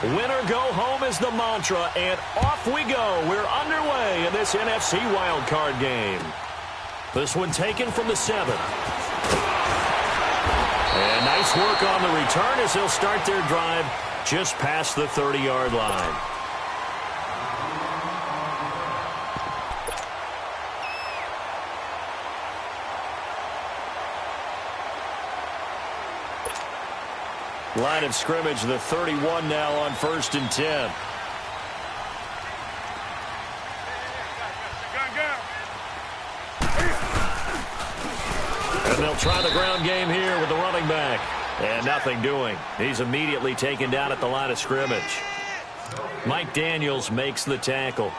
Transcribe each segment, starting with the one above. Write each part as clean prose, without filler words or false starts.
Win or go home is the mantra, and off we go. We're underway in this NFC wildcard game. This one taken from the 7th. And nice work on the return as they'll start their drive just past the 30-yard line. Line of scrimmage, the 31 now on 1st and 10. And they'll try the ground game here with the running back. And nothing doing. He's immediately taken down at the line of scrimmage. Mike Daniels makes the tackle.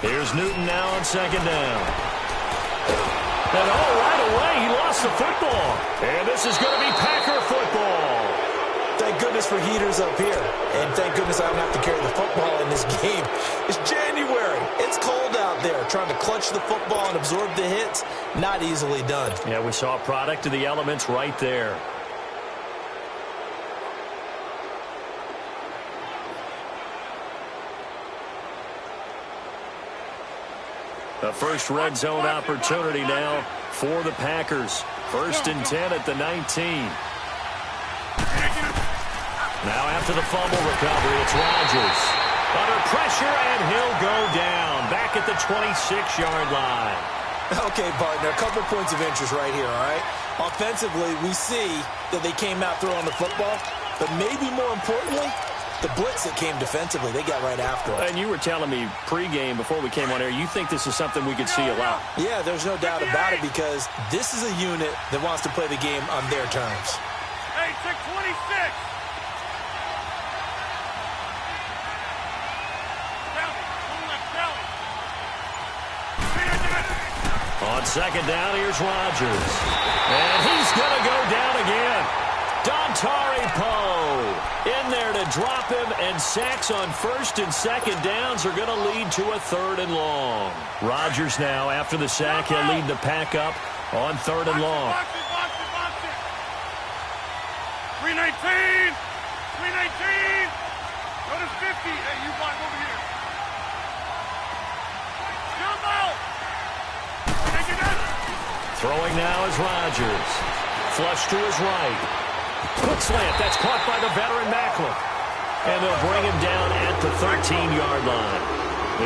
Here's Newton now on 2nd down. And right away, he lost the football. And this is going to be Packer football. Thank goodness for heaters up here. And thank goodness I don't have to carry the football in this game. It's January. It's cold out there. Trying to clutch the football and absorb the hits, not easily done. Yeah, we saw a product of the elements right there. A first red zone opportunity now for the Packers. 1st and 10 at the 19. Now after the fumble recovery, it's Rodgers. Under pressure, and he'll go down. Back at the 26-yard line. Okay, partner, a couple points of interest right here, all right? Offensively, we see that they came out throwing the football, but maybe more importantly, the blitz that came defensively, they got right after it. And you were telling me pregame before we came on air, you think this is something we could see a lot. Yeah, there's no doubt about it because this is a unit that wants to play the game on their terms. Hey, check 26. On 2nd down, here's Rodgers. And he's going to go down again. Dontari Poe in there to drop him, and sacks on 1st and 2nd downs are going to lead to a 3rd and long. Rodgers now, after the sack, he'll lead the pack up on 3rd and long. Box it. 319. 319. Go to 50. Hey, you block over here. Jump out. Throwing now is Rodgers. Flush to his right. Quick slant. That's caught by the veteran Macklin. And they'll bring him down at the 13-yard line.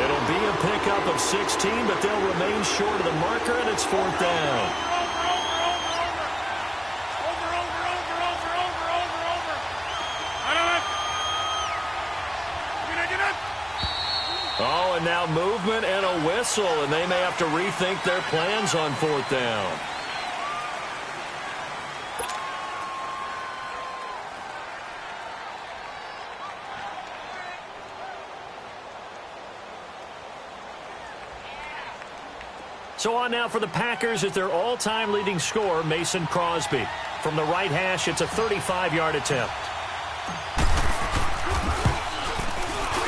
It'll be a pickup of 16, but they'll remain short of the marker, and it's 4th down. Oh, and now movement and a whistle, and they may have to rethink their plans on 4th down. So on now for the Packers at their all-time leading scorer, Mason Crosby. From the right hash, it's a 35-yard attempt.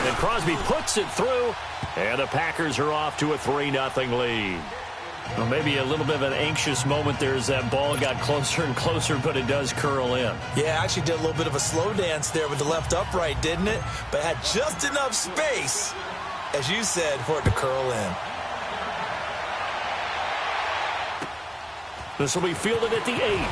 And Crosby puts it through, and the Packers are off to a 3-0 lead. Well, maybe a little bit of an anxious moment there as that ball got closer and closer, but it does curl in. Yeah, actually did a little bit of a slow dance there with the left upright, didn't it? But had just enough space, as you said, for it to curl in. This will be fielded at the 8.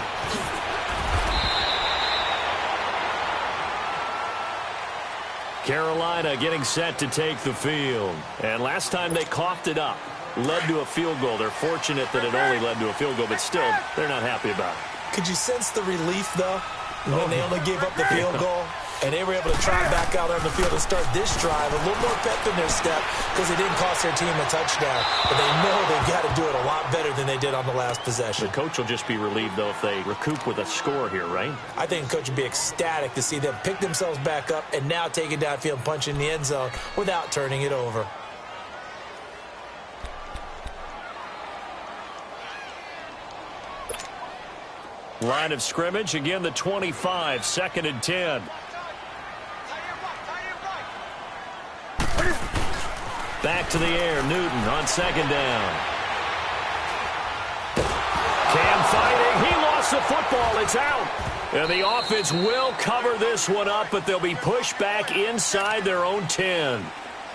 Carolina getting set to take the field. And last time they coughed it up, led to a field goal. They're fortunate that it only led to a field goal, but still, they're not happy about it. Could you sense the relief, though, when they only gave up the field goal? And they were able to try back out on the field and start this drive. A little more pep in their step because it didn't cost their team a touchdown. But they know they've got to do it a lot better than they did on the last possession. The coach will just be relieved, though, if they recoup with a score here, right? I think the coach would be ecstatic to see them pick themselves back up and now take it downfield and punch in the end zone without turning it over. Line of scrimmage, again the 25, 2nd and 10. Back to the air, Newton on 2nd down. Cam fighting, he lost the football, it's out. And the offense will cover this one up, but they'll be pushed back inside their own 10.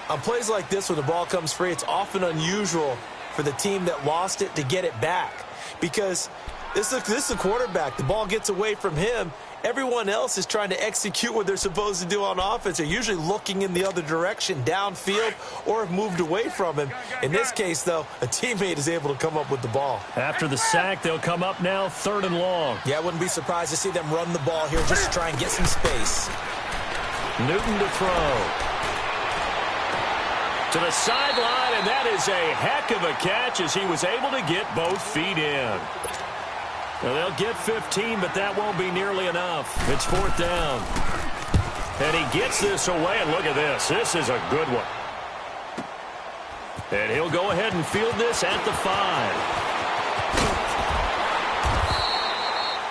On plays like this, when the ball comes free, it's often unusual for the team that lost it to get it back. Because this is a quarterback. The ball gets away from him. Everyone else is trying to execute what they're supposed to do on offense. They're usually looking in the other direction, downfield, or have moved away from him. In this case, though, a teammate is able to come up with the ball. After the sack, they'll come up now 3rd and long. Yeah, I wouldn't be surprised to see them run the ball here just to try and get some space. Newton to throw. To the sideline, and that is a heck of a catch as he was able to get both feet in. Well, they'll get 15, but that won't be nearly enough. It's 4th down. And he gets this away, and look at this. This is a good one. And he'll go ahead and field this at the 5.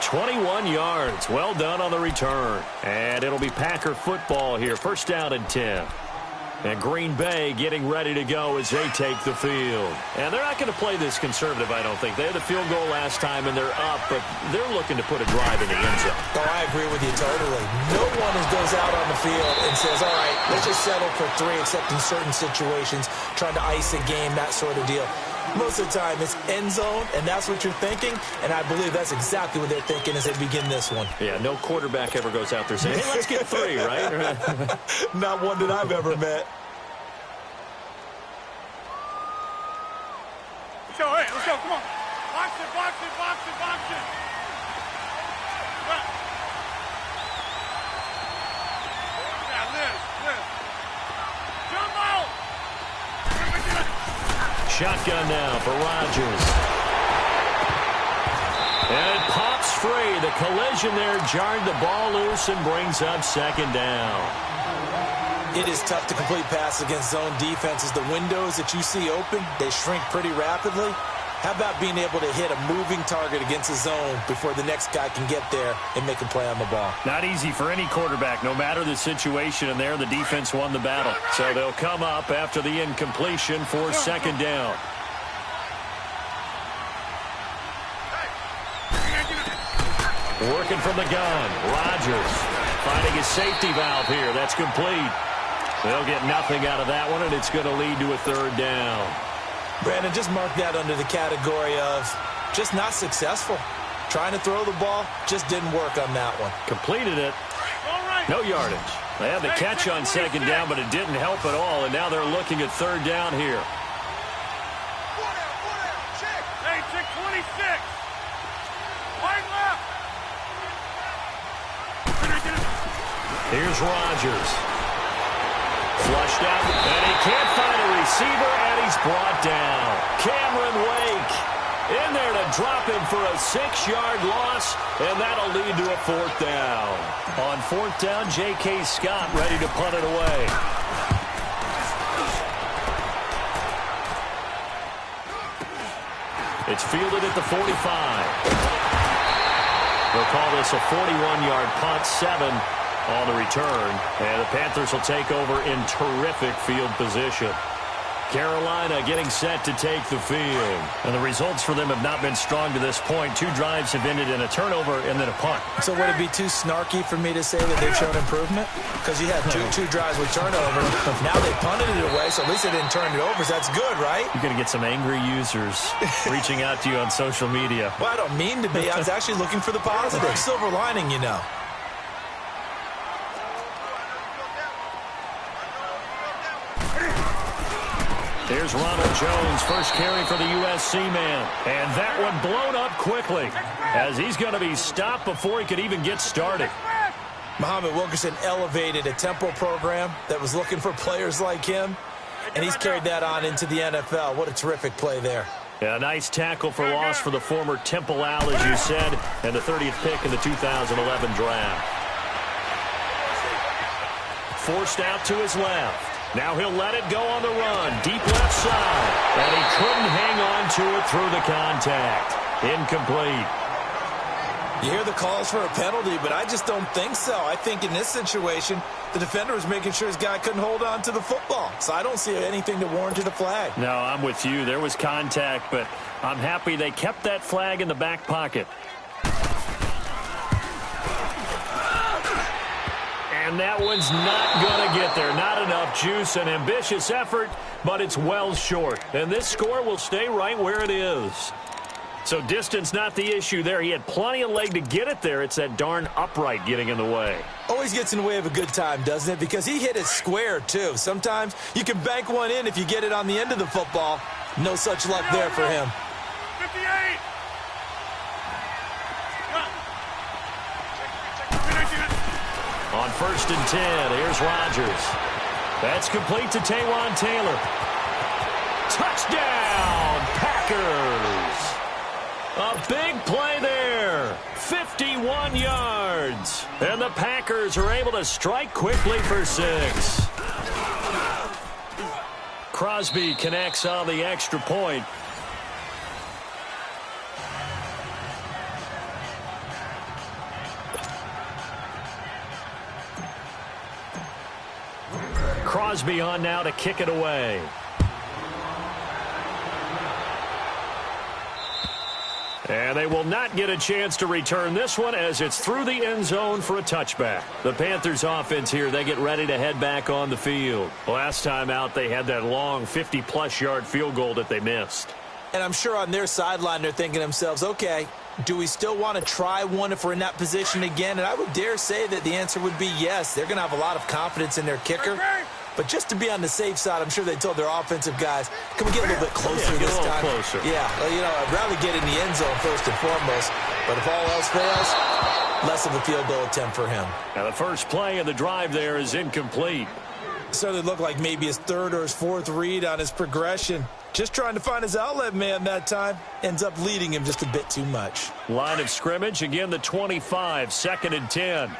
21 yards. Well done on the return. And it'll be Packer football here. 1st down and 10. And Green Bay getting ready to go as they take the field. And they're not going to play this conservative, I don't think. They had the field goal last time, and they're up, but they're looking to put a drive in the end zone. Oh, I agree with you totally. No one goes out on the field and says, all right, let's just settle for 3, except in certain situations, trying to ice a game, that sort of deal. Most of the time, it's end zone, and that's what you're thinking, and I believe that's exactly what they're thinking as they begin this one. Yeah, no quarterback ever goes out there saying, hey, let's get 3, right? Not one that I've ever met. Let's go, hey, let's go, come on. Box it, box it, box it, box it. Yeah, Liz. Jump out. Shotgun now for Rodgers. And it pops free. The collision there jarred the ball loose and brings up 2nd down. It is tough to complete passes against zone defenses. The windows that you see open, they shrink pretty rapidly. How about being able to hit a moving target against a zone before the next guy can get there and make a play on the ball? Not easy for any quarterback, no matter the situation, and there the defense won the battle. So they'll come up after the incompletion for 2nd down. Working from the gun, Rodgers finding his safety valve here. That's complete. They'll get nothing out of that one, and it's going to lead to a 3rd down. Brandon, just mark that under the category of just not successful. Trying to throw the ball, just didn't work on that one. Completed it. No yardage. They had the catch on 2nd down, but it didn't help at all, and now they're looking at 3rd down here. Hey, check 26. Wide left. Here's Rodgers. Flushed out, and he can't find a receiver, and he's brought down. Cameron Wake in there to drop him for a 6-yard loss, and that'll lead to a 4th down. On 4th down, J.K. Scott ready to punt it away. It's fielded at the 45. They'll call this a 41-yard punt, 7 on the return, and the Panthers will take over in terrific field position. Carolina getting set to take the field. And the results for them have not been strong to this point. 2 drives have ended in a turnover and then a punt. So would it be too snarky for me to say that they've shown improvement? Because you had two drives with turnover. Now they punted it away, so at least they didn't turn it over. So that's good, right? You're going to get some angry users reaching out to you on social media. Well, I don't mean to be. I was actually looking for the positive. Silver lining, you know. Here's Ronald Jones, first carry for the USC man. And that one blown up quickly as he's going to be stopped before he could even get started. Muhammad Wilkerson elevated a tempo program that was looking for players like him, and he's carried that on into the NFL. What a terrific play there. Yeah, a nice tackle for loss for the former Temple Owl, as you said, and the 30th pick in the 2011 draft. Forced out to his left. Now he'll let it go on the run. Deep left side. And he couldn't hang on to it through the contact. Incomplete. You hear the calls for a penalty, but I just don't think so. I think in this situation, the defender was making sure his guy couldn't hold on to the football. So I don't see anything to warrant a flag. No, I'm with you. There was contact, but I'm happy they kept that flag in the back pocket. And that one's not going to get there. Not enough juice. An ambitious effort, but it's well short. And this score will stay right where it is. So distance not the issue there. He had plenty of leg to get it there. It's that darn upright getting in the way. Always gets in the way of a good time, doesn't it? Because he hit it square, too. Sometimes you can bank one in if you get it on the end of the football. No such luck there for him. 58. On 1st and 10, here's Rodgers. That's complete to Taywan Taylor. Touchdown, Packers! A big play there. 51 yards. And the Packers are able to strike quickly for 6. Crosby connects on the extra point. Crosby on now to kick it away. And they will not get a chance to return this one as it's through the end zone for a touchback. The Panthers offense here, they get ready to head back on the field. Last time out, they had that long 50-plus yard field goal that they missed. And I'm sure on their sideline they're thinking to themselves, okay, do we still want to try one if we're in that position again? And I would dare say that the answer would be yes. They're going to have a lot of confidence in their kicker. But just to be on the safe side, I'm sure they told their offensive guys, can we get a little bit closer this time? Closer. Yeah, well, you know, I'd rather get in the end zone first and foremost. But if all else fails, less of a field goal attempt for him. Now the first play of the drive there is incomplete. Certainly looked like maybe his third or his fourth read on his progression. Just trying to find his outlet man that time. Ends up leading him just a bit too much. Line of scrimmage, again the 25, 2nd and 10.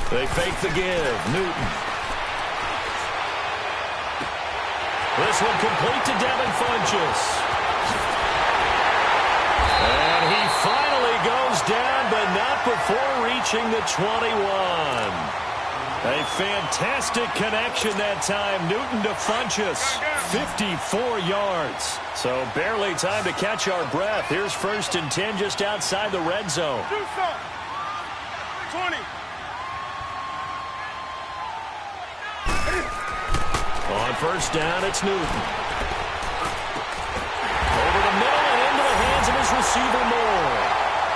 They fake the give. Newton. This one complete to Devin Funchess. And he finally goes down, but not before reaching the 21. A fantastic connection that time. Newton to Funchess. 54 yards. So barely time to catch our breath. Here's 1st and 10 just outside the red zone. 20. On 1st down, it's Newton. Over the middle and into the hands of his receiver, Moore.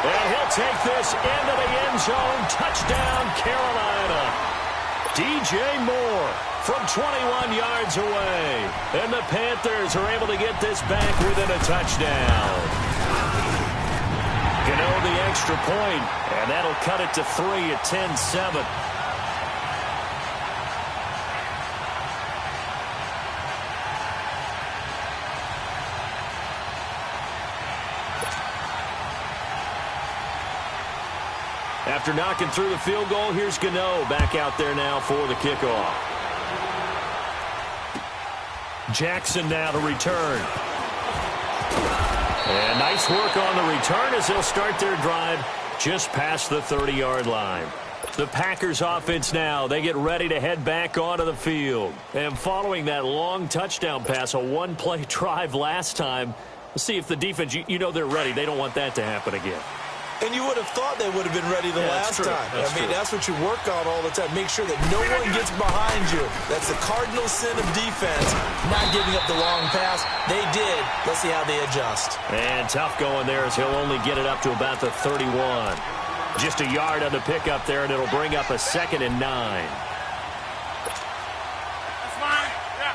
And he'll take this into the end zone. Touchdown, Carolina. DJ Moore from 21 yards away. And the Panthers are able to get this back within a touchdown. Gano the extra point, and that'll cut it to 3 at 10-7. After knocking through the field goal, here's Gano back out there now for the kickoff. Jackson now to return. And nice work on the return as they'll start their drive just past the 30-yard line. The Packers offense now, they get ready to head back onto the field. And following that long touchdown pass, a one-play drive last time, let's see if the defense, you know they're ready. They don't want that to happen again. And you would have thought they would have been ready the last time. That's what you work on all the time. Make sure that no one gets behind you. That's the cardinal sin of defense, not giving up the long pass. They did. Let's see how they adjust. And tough going there as he'll only get it up to about the 31. Just a yard on the pickup there, and it'll bring up a 2nd and 9. That's fine. Yeah.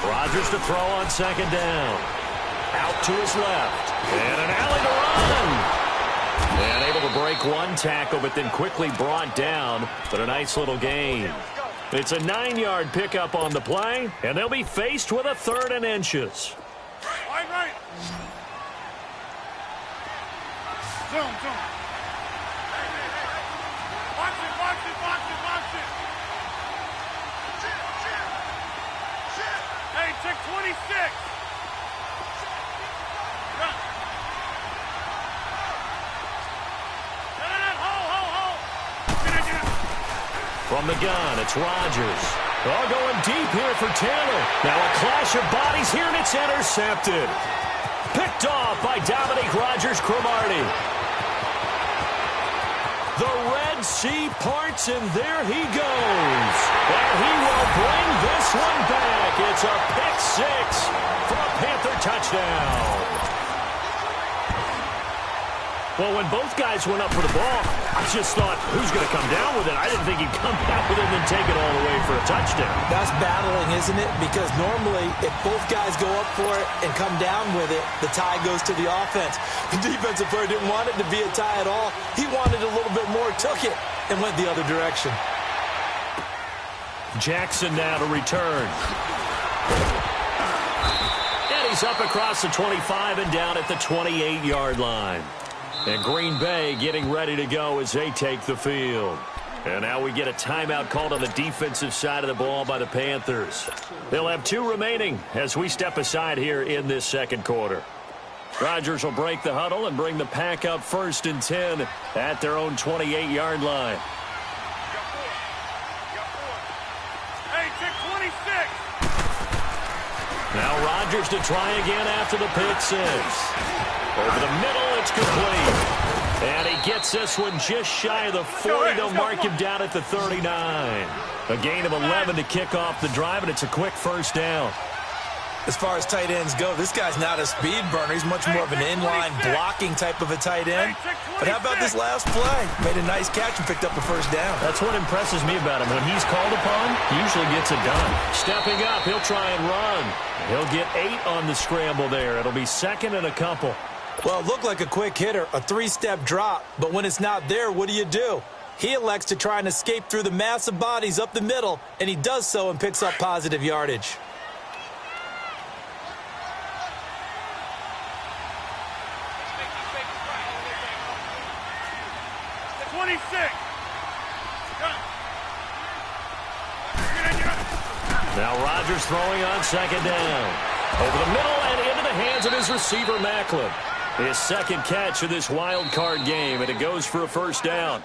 Rodgers to throw on 2nd down. Out to his left. And an alley to run. And able to break one tackle, but then quickly brought down. But a nice little gain. It's a 9-yard pickup on the play, and they'll be faced with a 3rd and inches. Right. Zoom. Watch it. check 26. From the gun, it's Rodgers. All going deep here for Taylor. Now a clash of bodies here, and it's intercepted. Picked off by Dominique Rodgers-Cromartie. The Red Sea parts, and there he goes. And he will bring this one back. It's a pick six for a Panther touchdown. Well, when both guys went up for the ball, I just thought, who's going to come down with it? I didn't think he'd come down with it and then take it all the way for a touchdown. That's battling, isn't it? Because normally, if both guys go up for it and come down with it, the tie goes to the offense. The defensive player didn't want it to be a tie at all. He wanted a little bit more, took it, and went the other direction. Jackson now to return. And he's up across the 25 and down at the 28-yard line. And Green Bay getting ready to go as they take the field. And now we get a timeout called on the defensive side of the ball by the Panthers. They'll have 2 remaining as we step aside here in this second quarter. Rodgers will break the huddle and bring the pack up 1st and 10 at their own 28-yard line. Hey, check 26. Now Rodgers to try again after the pick six. Over the middle, it's complete. And he gets this one just shy of the 40. They'll mark him down at the 39. A gain of 11 to kick off the drive, and it's a quick first down. As far as tight ends go, this guy's not a speed burner. He's much more of an inline blocking type of a tight end. But how about this last play? Made a nice catch and picked up a first down. That's what impresses me about him. When he's called upon, he usually gets it done. Stepping up, he'll try and run. He'll get 8 on the scramble there. It'll be 2nd and a couple. Well, it looked like a quick hitter, a 3-step drop. But when it's not there, what do? He elects to try and escape through the massive bodies up the middle, and he does so and picks up positive yardage. Now Rodgers throwing on 2nd down. Over the middle and into the hands of his receiver, Macklin. His 2nd catch of this wild card game, and it goes for a first down.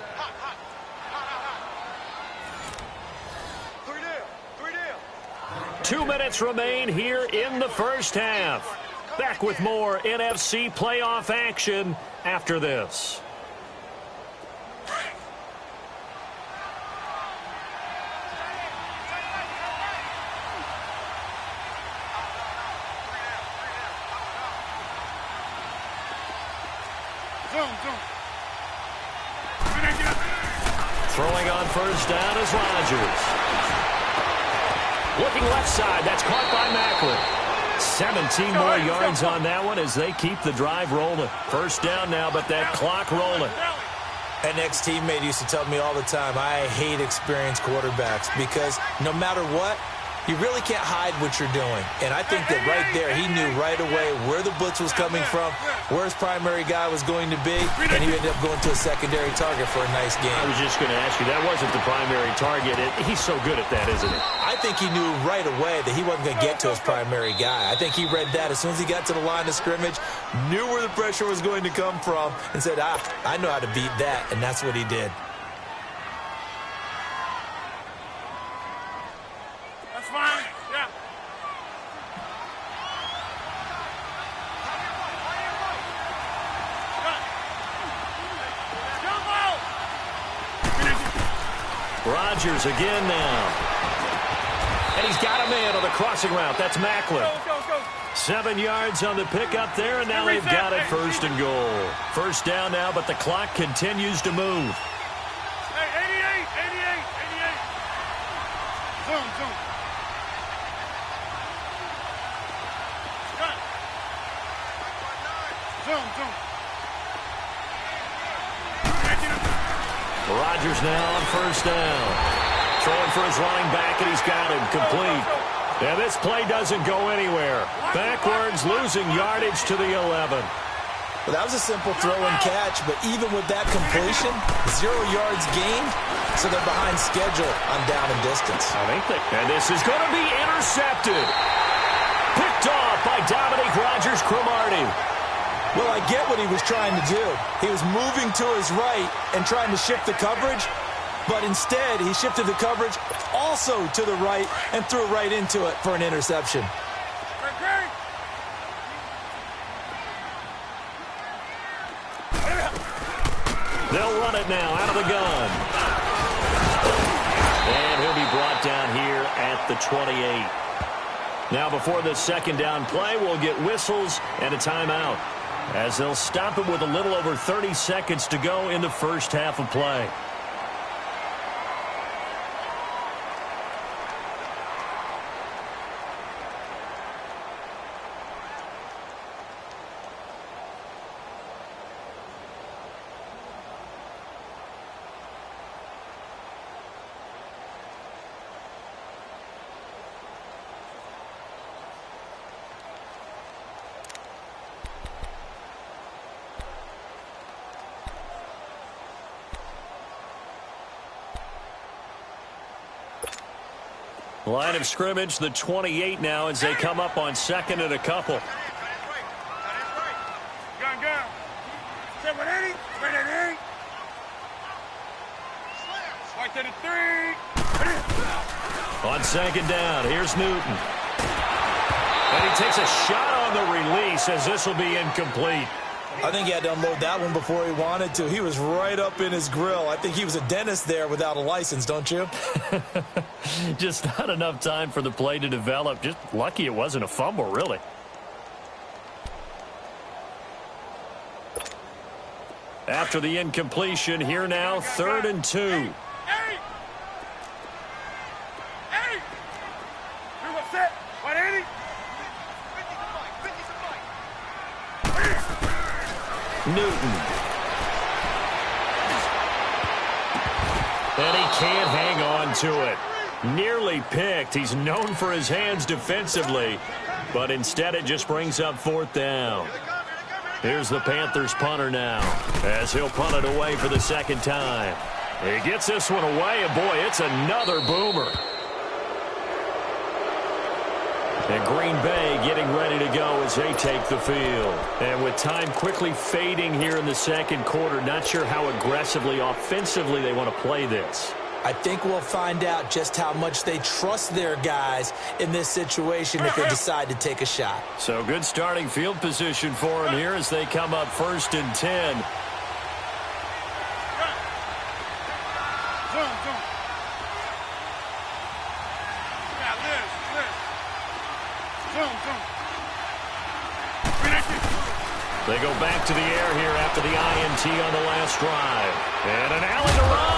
2 minutes remain here in the first half. Back with more NFC playoff action after this. Throwing on first down is Rodgers. Looking left side. That's caught by Macklin. 17 more yards on that one as they keep the drive rolling. First down now, but that clock rolling. An ex-teammate used to tell me all the time, I hate experienced quarterbacks because no matter what, you really can't hide what you're doing. And I think that right there, he knew right away where the blitz was coming from, where his primary guy was going to be, and he ended up going to a secondary target for a nice game. I was just going to ask you, that wasn't the primary target. He's so good at that, isn't he? I think he knew right away that he wasn't going to get to his primary guy. I think he read that as soon as he got to the line of scrimmage, knew where the pressure was going to come from, and said, I know how to beat that, and that's what he did. That's fine. Yeah. Rodgers again now. And he's got a man on the crossing route. That's Macklin. Go. 7 yards on the pickup there, and now they've got it 1st and goal. First down now, but the clock continues to move. Hey, 88. Zoom. Cut. Zoom. Rodgers now on first down. Throwing for his running back, and he's got him complete. And this play doesn't go anywhere. Backwards, losing yardage to the 11. Well, that was a simple throw and catch, but even with that completion, 0 yards gained, so they're behind schedule on down and distance. I think that, and this is going to be intercepted. by Dominique Rodgers-Cromartie. Well, I get what he was trying to do. He was moving to his right and trying to shift the coverage, but instead he shifted the coverage also to the right and threw right into it for an interception. They'll run it now out of the gun. And he'll be brought down here at the 28. Now before the second down play, we'll get whistles and a timeout, as they'll stop it with a little over 30 seconds to go in the first half of play. Line of scrimmage, the 28 now, as they come up on second and a couple. Gun. Set 180. 180. Right to the 3. On second down, here's Newton. And he takes a shot on the release, as this will be incomplete. I think he had to unload that one before he wanted to. He was right up in his grill. I think he was a dentist there without a license, don't you? Just not enough time for the play to develop. Just lucky it wasn't a fumble, really. After the incompletion, here now, 3rd and 2. Hey! You're upset. 180. Newton. And he can't hang on to it. Nearly picked. He's known for his hands defensively, but instead it just brings up 4th down. Here's the Panthers punter now, as he'll punt it away for the second time. He gets this one away, and boy, it's another boomer. And Green Bay getting ready to go as they take the field. And with time quickly fading here in the second quarter, not sure how aggressively, offensively they want to play this. I think we'll find out just how much they trust their guys in this situation if they decide to take a shot. So good starting field position for them here as they come up 1st and 10. Zoom. Yeah, Liz. Zoom. They go back to the air here after the INT on the last drive. And an alley to run.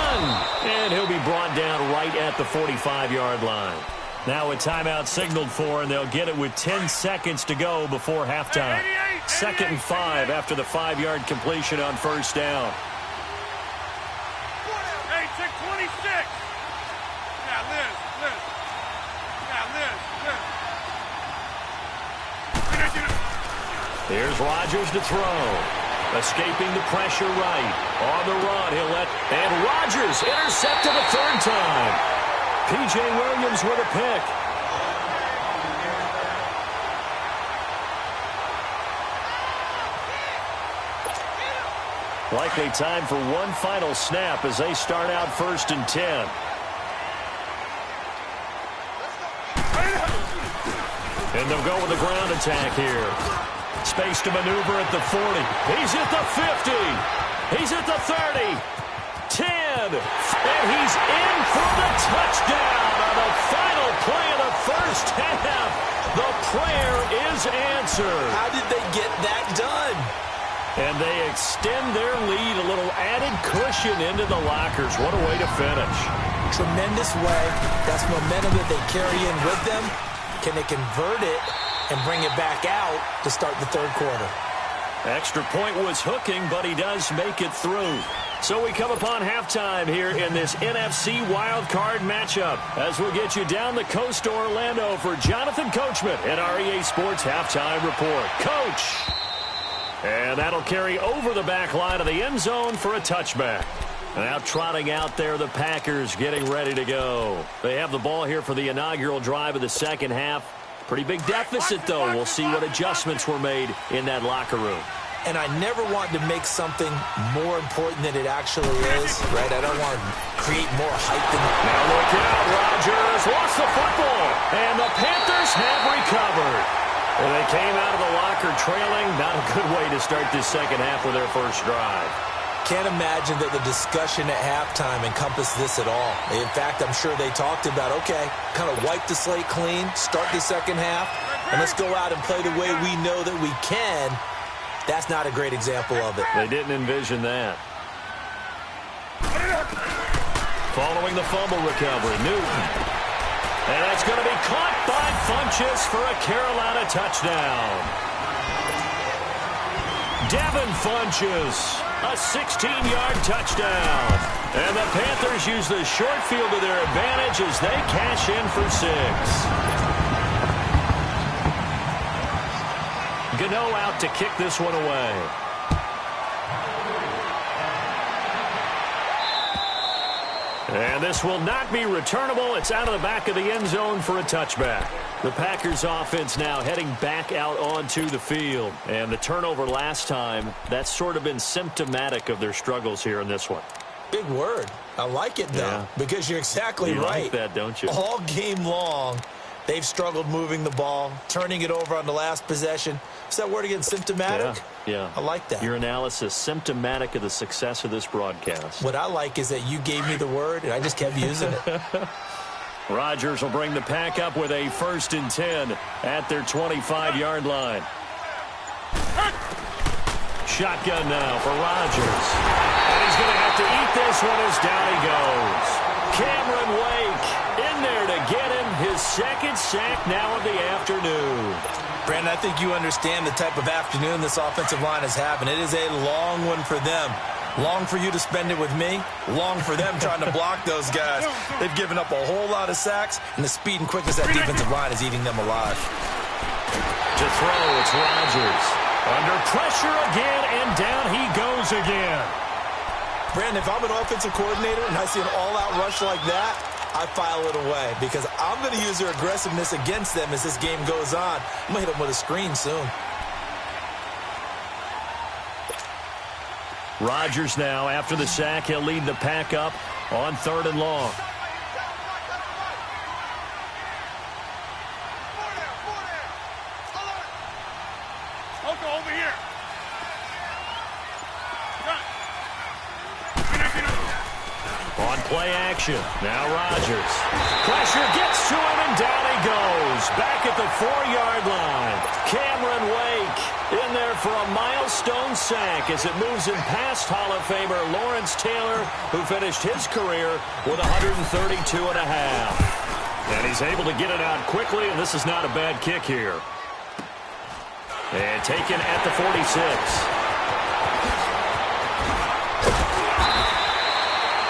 And he'll be brought down right at the 45-yard line. Now a timeout signaled for, and they'll get it with 10 seconds to go before halftime. 2nd and 5 after the 5-yard completion on 1st down. Hey, check 26. Yeah, Liz. Here's Rodgers to throw. Escaping the pressure right. On the run, he'll let... And Rodgers intercepted a 3rd time. P.J. Williams with a pick. Likely time for one final snap as they start out 1st and 10. And they'll go with the ground attack here. Space to maneuver at the 40. He's at the 50. He's at the 30. 10. And he's in for the touchdown on the final play of the first half. The prayer is answered. How did they get that done? And they extend their lead, a little added cushion into the lockers. What a way to finish. Tremendous way. That's momentum that they carry in with them. Can they convert it and bring it back out to start the 3rd quarter? Extra point was hooking, but he does make it through. So we come upon halftime here in this NFC wildcard matchup as we'll get you down the coast to Orlando for Jonathan Coachman at our EA Sports Halftime Report. Coach! And that'll carry over the back line of the end zone for a touchback. Now trotting out there, the Packers getting ready to go. They have the ball here for the inaugural drive of the second half. Pretty big deficit, though. We'll see what adjustments were made in that locker room. And I never want to make something more important than it actually is, right? I don't want to create more hype than... Now look out, Rodgers lost the football, and the Panthers have recovered. And they came out of the locker trailing. Not a good way to start this second half with their first drive. Can't imagine that the discussion at halftime encompassed this at all. In fact, I'm sure they talked about, okay, kind of wipe the slate clean, start the second half, and let's go out and play the way we know that we can. That's not a great example of it. They didn't envision that. Following the fumble recovery, Newton. And that's going to be caught by Funchess for a Carolina touchdown. Devin Funchess, a 16-yard touchdown. And the Panthers use the short field to their advantage as they cash in for 6. Gano out to kick this one away. And this will not be returnable. It's out of the back of the end zone for a touchback. The Packers offense now heading back out onto the field. And the turnover last time, that's sort of been symptomatic of their struggles here in this one. Big word. I like it, though, because you're exactly right. You like that, don't you? All game long, they've struggled moving the ball, turning it over on the last possession. Is that word again, symptomatic? Yeah. I like that. Your analysis, symptomatic of the success of this broadcast. What I like is that you gave me the word, and I just kept using it. Rodgers will bring the pack up with a 1st and 10 at their 25-yard line. Shotgun now for Rodgers. And he's going to have to eat this one as down he goes. Cameron Wake in there to get him his 2nd sack now of the afternoon. Brandon, I think you understand the type of afternoon this offensive line is having. It is a long one for them. Long for you to spend it with me. Long for them trying to block those guys. They've given up a whole lot of sacks, and the speed and quickness of that defensive line is eating them alive. To throw, it's Rodgers. Under pressure again, and down he goes again. Brandon, if I'm an offensive coordinator and I see an all-out rush like that, I file it away because I'm going to use their aggressiveness against them as this game goes on. I'm going to hit them with a screen soon. Rodgers now, after the sack, he'll lead the pack up on 3rd and long. Over here. On play action. Now Rodgers. Pressure gets to him, and down he goes. Back at the 4-yard line. Cameron Wake in there for a milestone sack as it moves him past Hall of Famer Lawrence Taylor, who finished his career with 132.5. And he's able to get it out quickly, and this is not a bad kick here. And taken at the 46.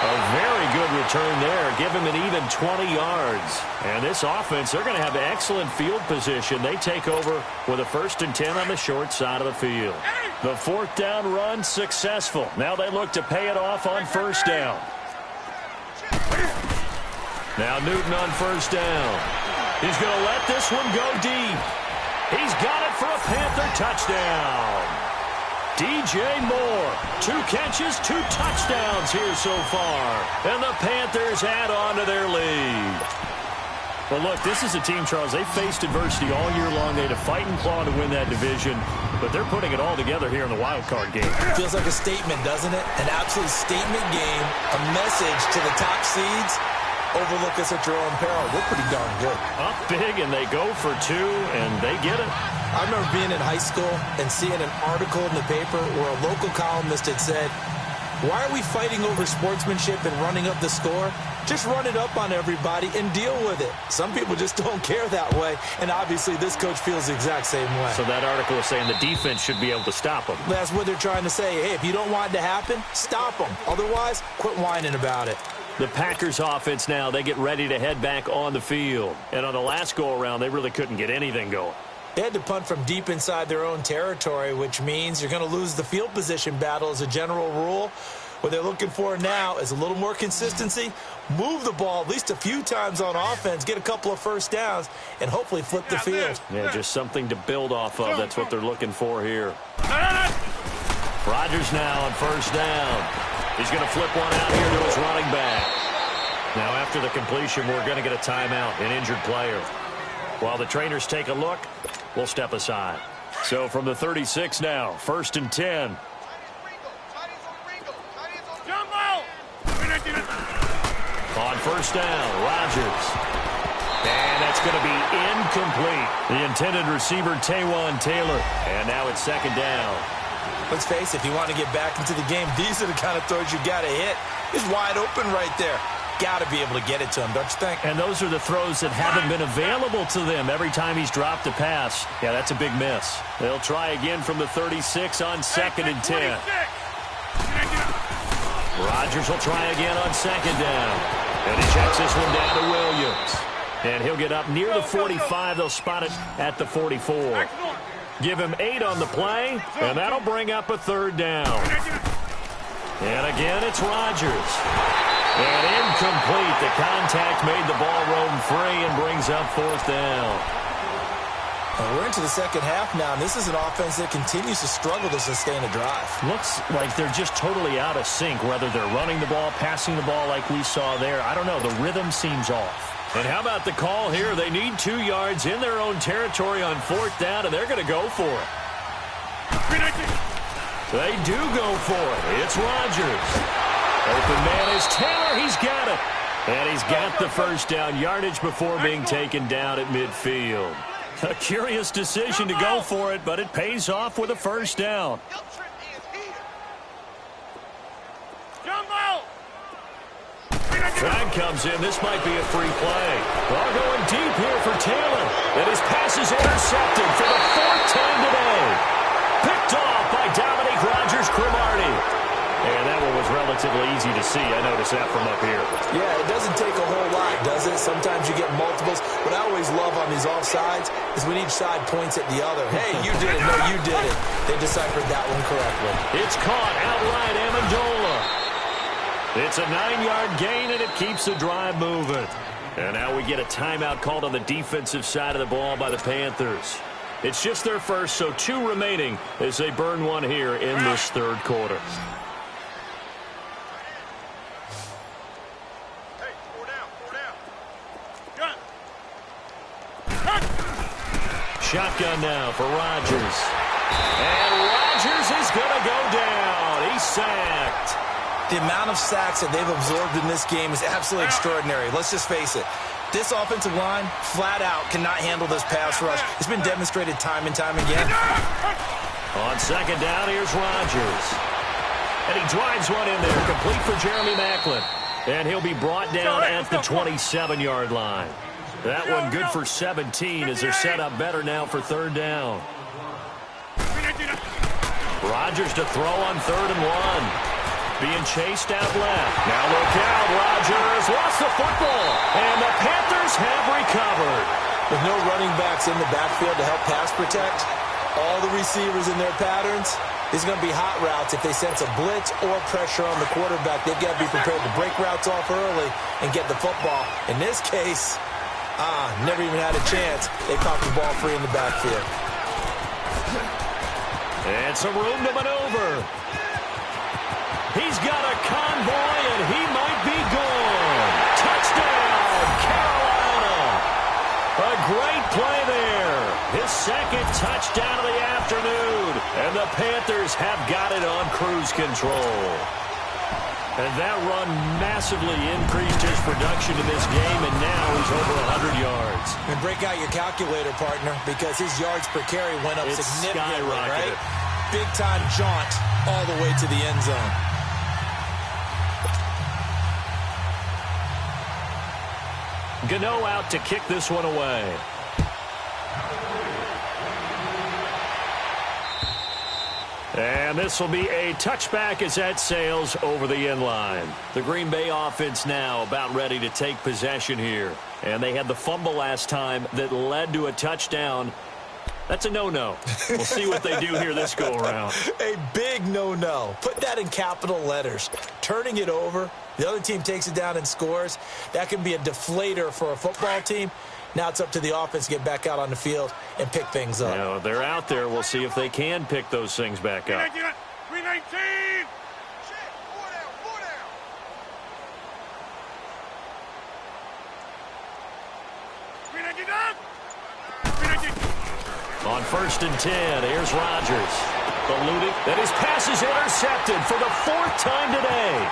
A very good return there. Give him an even 20 yards. And this offense, they're going to have excellent field position. They take over with a 1st and 10 on the short side of the field. The 4th down run successful. Now they look to pay it off on 1st down. Now Newton on 1st down. He's going to let this one go deep. He's got it for a Panther touchdown. DJ Moore, 2 catches, 2 touchdowns here so far. And the Panthers add on to their lead. Well, look, this is a team, Charles, they faced adversity all year long. They had to fight and claw to win that division, but they're putting it all together here in the wild card game. Feels like a statement, doesn't it? An absolute statement game, a message to the top seeds. Overlook us at your own peril. We're pretty darn good. Up big, and they go for 2, and they get it. I remember being in high school and seeing an article in the paper where a local columnist had said, why are we fighting over sportsmanship and running up the score? Just run it up on everybody and deal with it. Some people just don't care that way, and obviously this coach feels the exact same way. So that article is saying the defense should be able to stop them. That's what they're trying to say. Hey, if you don't want it to happen, stop them. Otherwise, quit whining about it. The Packers offense now, they get ready to head back on the field. And on the last go-around, they really couldn't get anything going. They had to punt from deep inside their own territory, which means you're going to lose the field position battle as a general rule. What they're looking for now is a little more consistency, move the ball at least a few times on offense, get a couple of first downs, and hopefully flip the field. Yeah, just something to build off of. That's what they're looking for here. Rodgers now on first down. He's going to flip one out here to his running back. Now after the completion, we're going to get a timeout, an injured player. While the trainers take a look, we'll step aside. So from the 36 now, 1st and 10. On first down, Rodgers. And that's going to be incomplete. The intended receiver, Taywan Taylor. And now it's 2nd down. Let's face it, if you want to get back into the game, these are the kind of throws you got to hit. He's wide open right there. Got to be able to get it to him, don't you think? And those are the throws that haven't been available to them every time he's dropped a pass. Yeah, that's a big miss. They'll try again from the 36 on 2nd and 10. Rodgers will try again on 2nd down. And he checks this one down to Williams. And he'll get up near the 45. They'll spot it at the 44. Give him 8 on the play, and that'll bring up a 3rd down. And again, it's Rodgers. And incomplete. The contact made the ball roam free and brings up 4th down. And we're into the second half now, and this is an offense that continues to struggle to sustain a drive. Looks like they're just totally out of sync, whether they're running the ball, passing the ball like we saw there. I don't know. The rhythm seems off. And how about the call here? They need 2 yards in their own territory on 4th down, and they're going to go for it. They do go for it. It's Rodgers. Open man is Taylor. He's got it. And he's got the first down yardage before being taken down at midfield. A curious decision to go for it, but it pays off with a first down. Flag comes in. This might be a free play. Ball going deep here for Taylor. And his pass is intercepted for the 4th time today. Picked off by Dominique Rodgers-Cromartie. And that one was relatively easy to see. I noticed that from up here. Yeah, it doesn't take a whole lot, does it? Sometimes you get multiples. What I always love on these offsides is when each side points at the other. Hey, you did it. No, you did it. They deciphered that one correctly. It's caught outright, Amendola. It's a 9-yard gain, and it keeps the drive moving. And now we get a timeout called on the defensive side of the ball by the Panthers. It's just their first, so 2 remaining as they burn one here in this 3rd quarter. Shotgun now for Rodgers. And Rodgers is going to go down. He's sacked. The amount of sacks that they've absorbed in this game is absolutely extraordinary. Let's just face it. This offensive line, flat out, cannot handle this pass rush. It's been demonstrated time and time again. On 2nd down, here's Rodgers. And he drives one in there, complete for Jeremy Maclin. And he'll be brought down at the 27-yard line. That one good for 17 as they're set up better now for 3rd down. Rodgers to throw on 3rd and 1. Being chased out left. Now look out. Rodgers lost the football. And the Panthers have recovered. With no running backs in the backfield to help pass protect, all the receivers in their patterns, it's going to be hot routes. If they sense a blitz or pressure on the quarterback, they've got to be prepared to break routes off early and get the football. In this case, never even had a chance. They popped the ball free in the backfield. And some room to maneuver. He's got a convoy, and he might be gone. Touchdown, Carolina. A great play there. His 2nd touchdown of the afternoon. And the Panthers have got it on cruise control. And that run massively increased his production in this game, and now he's over 100 yards. And break out your calculator, partner, because his yards per carry went up significantly, right? Big-time jaunt all the way to the end zone. Gano out to kick this one away. And this will be a touchback as that sails over the end line. The Green Bay offense now about ready to take possession here. And they had the fumble last time that led to a touchdown. That's a no-no. We'll see what they do here this go-around. A big no-no. Put that in capital letters. Turning it over, the other team takes it down and scores. That can be a deflator for a football team. Now it's up to the offense to get back out on the field and pick things up. Yeah, they're out there. We'll see if they can pick those things back up. 319! On 1st and 10, here's Rodgers. Eluding, and his pass is intercepted for the 4th time today.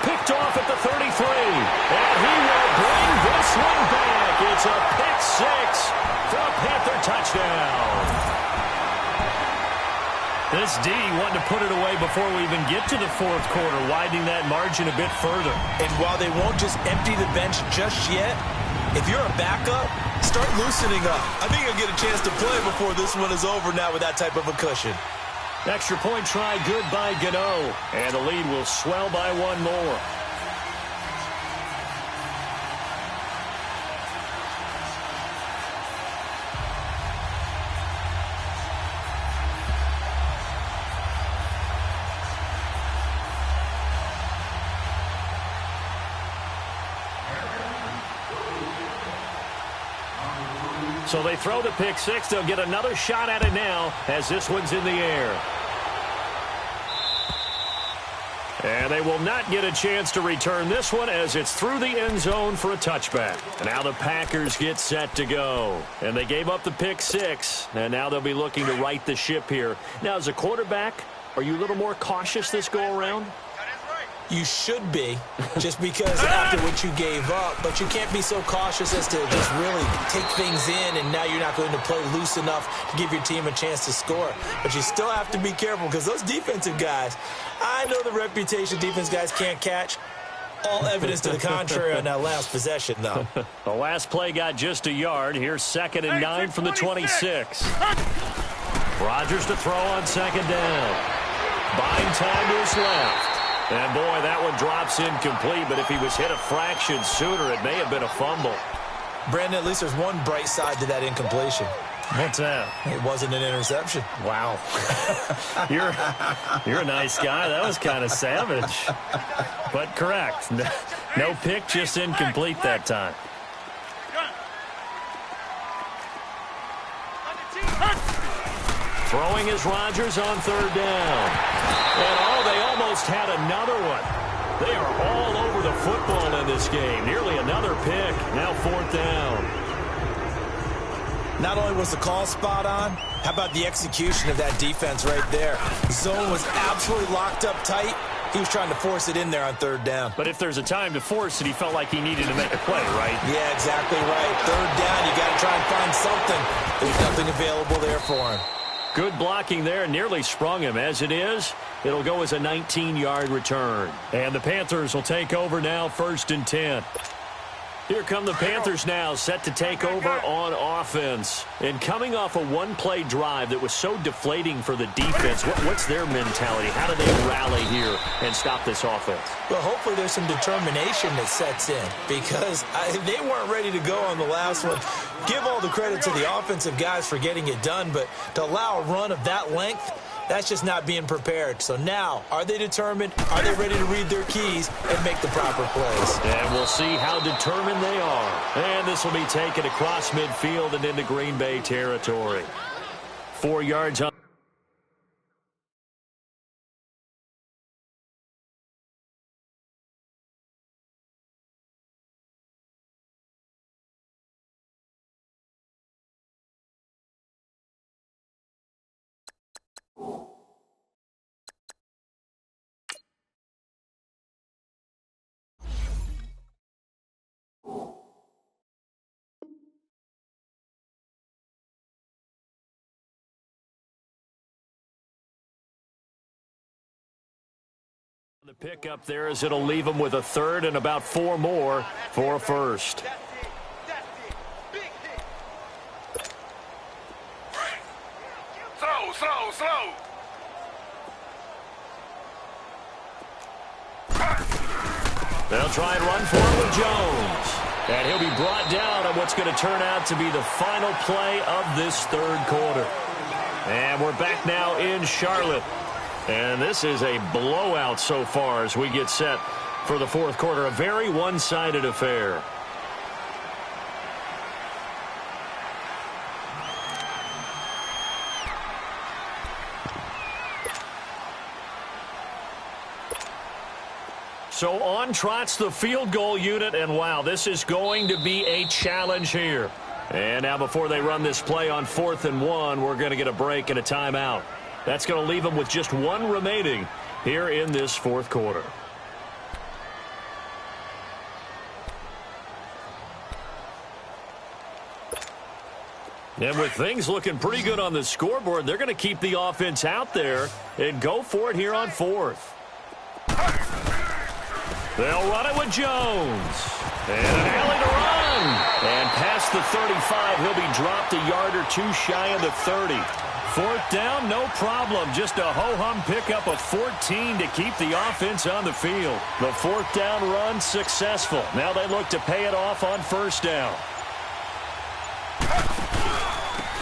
Picked off at the 33, and he will bring this one back. It's a pick 6 for a Panther touchdown. This D wanted to put it away before we even get to the 4th quarter, widening that margin a bit further. And while they won't just empty the bench just yet, if you're a backup, start loosening up. I think you'll get a chance to play before this one is over now with that type of a cushion. Extra point try good by Gano, and the lead will swell by one more. So they throw the pick 6. They'll get another shot at it now as this one's in the air. And they will not get a chance to return this one as it's through the end zone for a touchback. And now the Packers get set to go. And they gave up the pick 6. And now they'll be looking to right the ship here. Now, as a quarterback, are you a little more cautious this go-around? You should be, just because after what you gave up, but you can't be so cautious as to just really take things in, and now you're not going to play loose enough to give your team a chance to score. But you still have to be careful because those defensive guys, I know the reputation defense guys can't catch. All evidence to the contrary on that last possession, though. The last play got just a yard. Here's 2nd and 9 from the 26. Rodgers to throw on 2nd down. Buying time to his left. And, boy, that one drops incomplete, but if he was hit a fraction sooner, it may have been a fumble. Brandon, at least there's one bright side to that incompletion. What's that? It wasn't an interception. Wow. You're a nice guy. That was kind of savage. But correct. No pick, just incomplete that time. Throwing is Rodgers on 3rd down. And, they almost had another one. They are all over the football in this game. Nearly another pick. Now 4th down. Not only was the call spot on, how about the execution of that defense right there? Zone was absolutely locked up tight. He was trying to force it in there on 3rd down. But if there's a time to force it, he felt like he needed to make a play, right? Yeah, exactly right. 3rd down, you got to try and find something. There's nothing available there for him. Good blocking there, nearly sprung him. As it is, it'll go as a 19-yard return. And the Panthers will take over now, 1st and 10. Here come the Panthers now, set to take over on offense. And coming off a one-play drive that was so deflating for the defense, what's their mentality? How do they rally here and stop this offense? Well, hopefully there's some determination that sets in because they weren't ready to go on the last one. Give all the credit to the offensive guys for getting it done, but to allow a run of that length, that's just not being prepared. So now, are they determined? Are they ready to read their keys and make the proper plays? And we'll see how determined they are. And this will be taken across midfield and into Green Bay territory. 4 yards on. The pick up there as it'll leave them with a 3rd and about 4 more for a 1st. Slow. They'll try and run for it with Jones. And he'll be brought down on what's going to turn out to be the final play of this third quarter. And we're back now in Charlotte. And this is a blowout so far as we get set for the fourth quarter. A very one-sided affair. So on trots the field goal unit, and wow, this is going to be a challenge here. And now before they run this play on 4th and 1, we're going to get a break and a timeout. That's going to leave them with just one remaining here in this fourth quarter. And with things looking pretty good on the scoreboard, they're going to keep the offense out there and go for it here on 4th. They'll run it with Jones. And an alley to run. And past the 35, he'll be dropped a yard or two shy of the 30. 4th down, no problem. Just a ho-hum pickup of 14 to keep the offense on the field. The 4th down run successful. Now they look to pay it off on 1st down.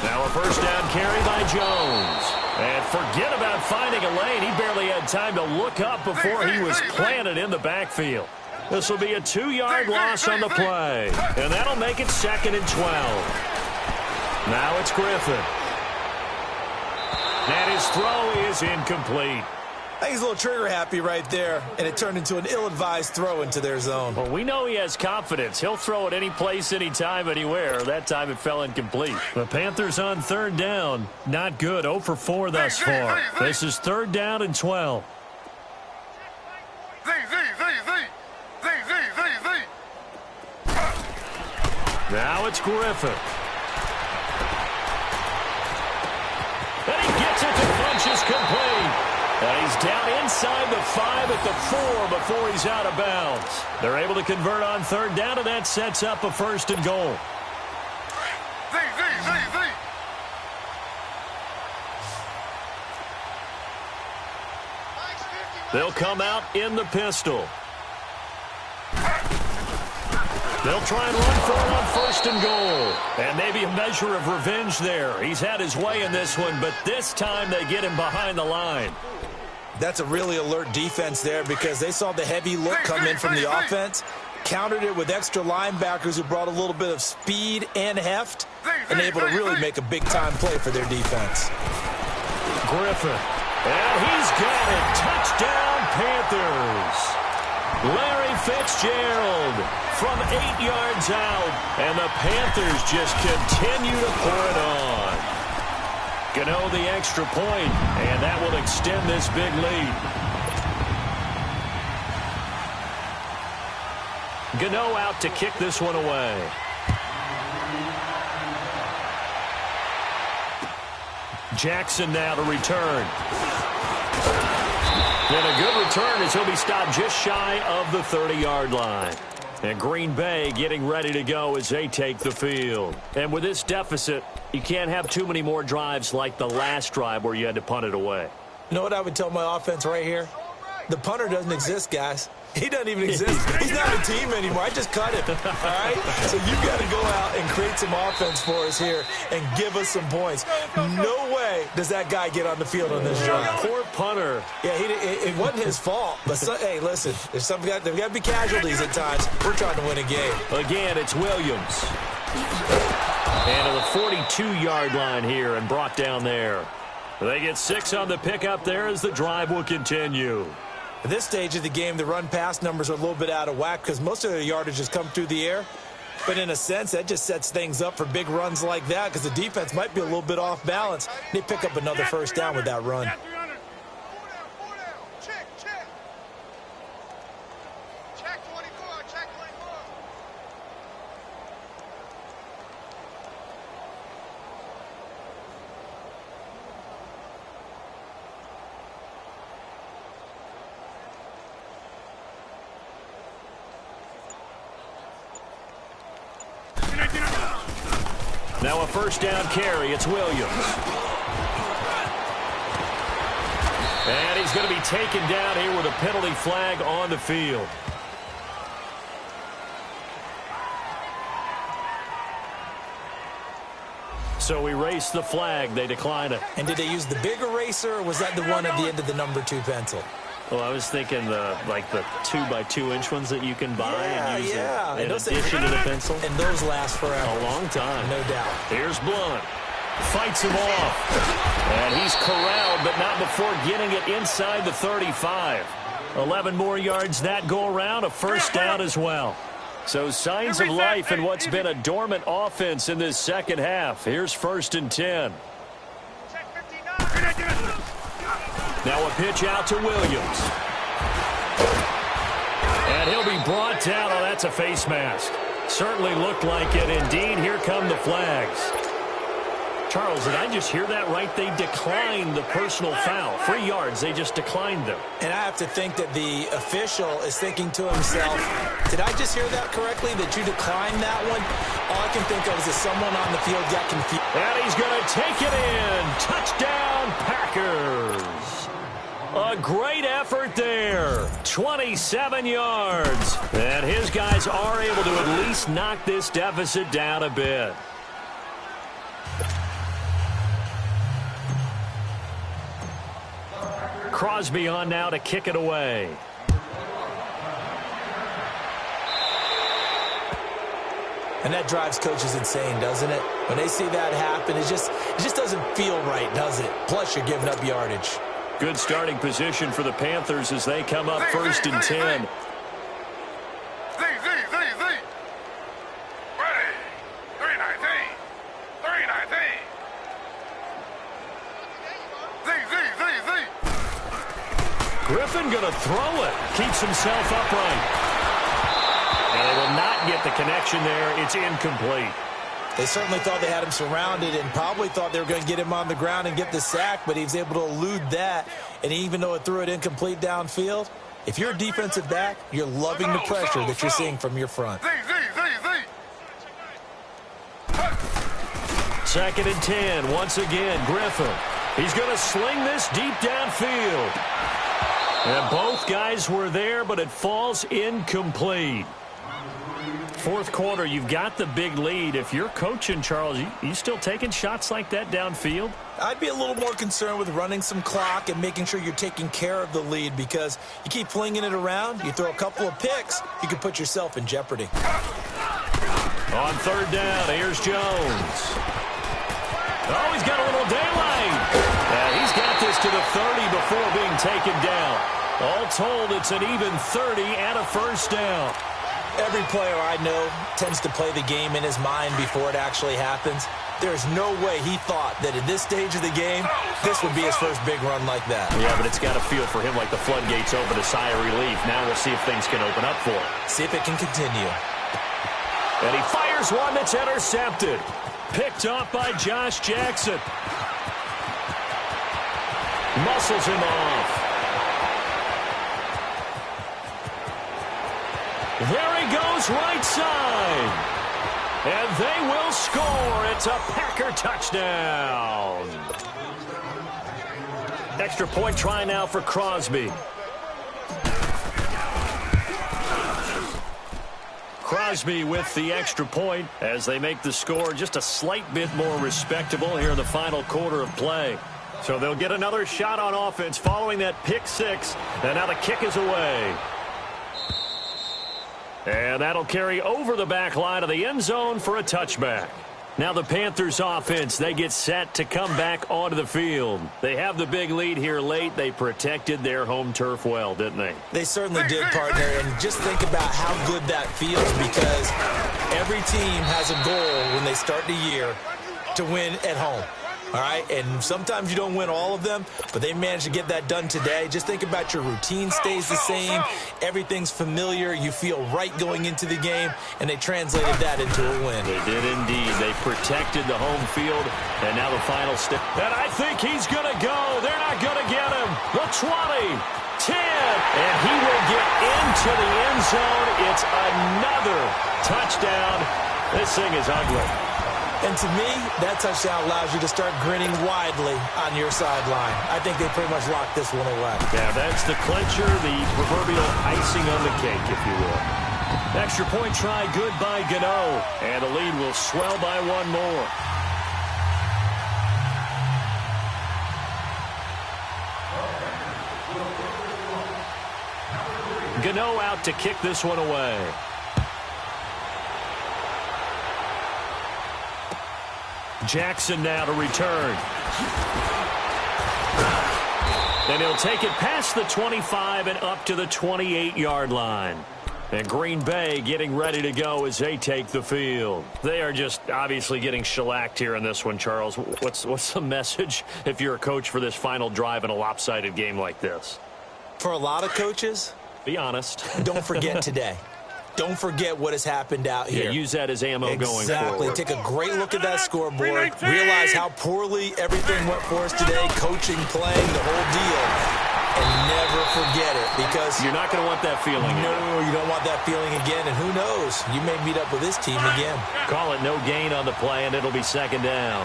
Now a 1st down carry by Jones. And forget about finding a lane. He barely had time to look up before he was planted in the backfield. This will be a 2-yard loss on the play. And that'll make it 2nd and 12. Now it's Griffin. And his throw is incomplete. I think he's a little trigger happy right there, and it turned into an ill-advised throw into their zone. Well, we know he has confidence. He'll throw it any place, anytime, anywhere. That time it fell incomplete. The Panthers on 3rd down. Not good. 0 for 4 thus far. This is 3rd down and 12. Now it's Griffin. And he gets it to Funchess complete. And he's down inside the 5 at the 4 before he's out of bounds. They're able to convert on 3rd down, and that sets up a 1st and goal. They'll come out in the pistol. They'll try and run for it on 1st and goal. And maybe a measure of revenge there. He's had his way in this one, but this time they get him behind the line. That's a really alert defense there because they saw the heavy look come in from the offense, countered it with extra linebackers who brought a little bit of speed and heft, and able to really make a big-time play for their defense. Griffin. And he's got it. Touchdown, Panthers. Larry Fitzgerald from 8 yards out, and the Panthers just continue to pour it on. Gano the extra point, and that will extend this big lead. Gano out to kick this one away. Jackson now to return. And a good return as he'll be stopped just shy of the 30-yard line. And Green Bay getting ready to go as they take the field. And with this deficit, you can't have too many more drives like the last drive where you had to punt it away. You know what I would tell my offense right here? The punter doesn't exist, guys. He doesn't even exist. He's not a team anymore. I just cut him. All right? So you got to go out and create some offense for us here and give us some points. No way does that guy get on the field on this drive. Poor punter. Yeah, it wasn't his fault. But, hey, listen, there's got to be casualties at times. We're trying to win a game. Again, it's Williams. And to the 42-yard line here and brought down there. They get 6 on the pickup there as the drive will continue. At this stage of the game, the run-pass numbers are a little bit out of whack because most of their yardage has come through the air. But in a sense, that just sets things up for big runs like that because the defense might be a little bit off balance. They pick up another 1st down with that run. Now a 1st down carry. It's Williams. And he's going to be taken down here with a penalty flag on the field. So erase the flag. They decline it. And did they use the big eraser, or was that the one at the end of the number 2 pencil? Well, I was thinking the 2x2-inch ones that you can buy and use in addition to the pencil. And those last forever. A long time. No doubt. Here's Blunt. Fights him off. And he's corralled, but not before getting it inside the 35. 11 more yards that go around, a first down as well. So signs of life in what's been a dormant offense in this second half. Here's 1st and 10. Now a pitch out to Williams. And he'll be brought down. Oh, that's a face mask. Certainly looked like it. Indeed, here come the flags. Charles, did I just hear that right? They declined the personal foul. 3 yards, they just declined them. And I have to think that the official is thinking to himself, did I just hear that correctly, that you declined that one? All I can think of is that someone on the field got confused. And he's going to take it in. Touchdown, Packers. A great effort there. 27 yards. And his guys are able to at least knock this deficit down a bit. Crosby on now to kick it away. And that drives coaches insane, doesn't it? When they see that happen, it just doesn't feel right, does it? Plus, you're giving up yardage. Good starting position for the Panthers as they come up 1st and 10. Griffin going to throw it. Keeps himself upright. And they will not get the connection there. It's incomplete. They certainly thought they had him surrounded and probably thought they were going to get him on the ground and get the sack, but he was able to elude that. And even though it threw it incomplete downfield, if you're a defensive back, you're loving the pressure that you're seeing from your front. 2nd and 10. Once again, Griffin. He's going to sling this deep downfield. And both guys were there, but it falls incomplete. 4th quarter, you've got the big lead. If you're coaching, Charles, you still taking shots like that downfield? I'd be a little more concerned with running some clock and making sure you're taking care of the lead, because you keep flinging it around, you throw a couple of picks, you can put yourself in jeopardy. On 3rd down, here's Jones. Oh, he's got a little daylight. And he's got this to the 30 before being taken down. All told, it's an even 30 and a first down. Every player I know tends to play the game in his mind before it actually happens. There's no way he thought that at this stage of the game, this would be his first big run like that. Yeah, but it's got to feel for him like the floodgates open, a sigh of relief. Now we'll see if things can open up for him. See if it can continue. And he fires one that's intercepted. Picked off by Josh Jackson. Muscles him off. There he goes, right side. And they will score. It's a Packer touchdown. Extra point try now for Crosby. Crosby with the extra point as they make the score just a slight bit more respectable here in the final quarter of play. So they'll get another shot on offense following that pick six. And now the kick is away. And that'll carry over the back line of the end zone for a touchback. Now the Panthers offense, they get set to come back onto the field. They have the big lead here late. They protected their home turf well, didn't they? They certainly did, partner. And just think about how good that feels, because every team has a goal when they start the year to win at home. All right, and sometimes you don't win all of them, but they managed to get that done today. Just think about your routine stays the same. Everything's familiar. You feel right going into the game, and they translated that into a win. They did indeed. They protected the home field, and now the final step. And I think he's going to go. They're not going to get him. The 20, 10, and he will get into the end zone. It's another touchdown. This thing is ugly. And to me, that touchdown allows you to start grinning widely on your sideline. I think they pretty much locked this one away. Yeah, that's the clincher, the proverbial icing on the cake, if you will. Extra point try good by Gano. And the lead will swell by one more. Gano out to kick this one away. Jackson now to return. And he'll take it past the 25 and up to the 28-yard line. And Green Bay getting ready to go as they take the field. They are just obviously getting shellacked here in this one, Charles. What's the message if you're a coach for this final drive in a lopsided game like this? For a lot of coaches, be honest. Don't forget today. Don't forget what has happened out here. Yeah, use that as ammo going forward. Exactly. Take a great look at that scoreboard. Realize how poorly everything went for us today. Coaching, playing, the whole deal. And never forget it, because you're not going to want that feeling again. No, you don't want that feeling again. And who knows? You may meet up with this team again. Call it no gain on the play, and it'll be second down.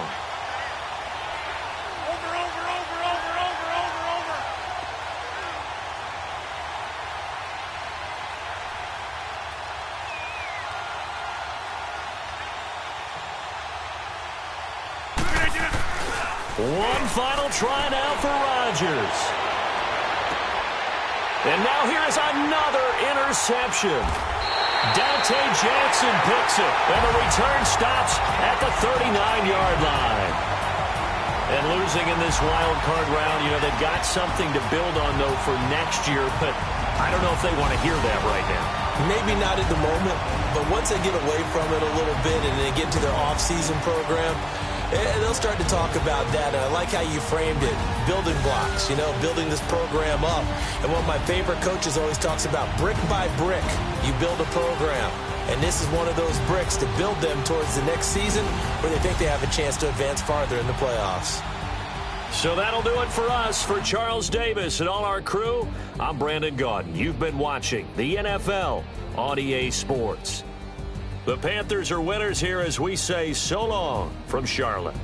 One final try now for Rodgers. And now here's another interception. Dante Jackson picks it, and the return stops at the 39-yard line. And losing in this wild card round, they've got something to build on, though, for next year, but I don't know if they want to hear that right now. Maybe not at the moment, but once they get away from it a little bit and they get to their off-season program, they'll start to talk about that. I like how you framed it. Building blocks, building this program up. And one of my favorite coaches always talks about brick by brick, you build a program. And this is one of those bricks to build them towards the next season where they think they have a chance to advance farther in the playoffs. So that'll do it for us. For Charles Davis and all our crew, I'm Brandon Gaudin. You've been watching the NFL on EA Sports. The Panthers are winners here as we say so long from Charlotte.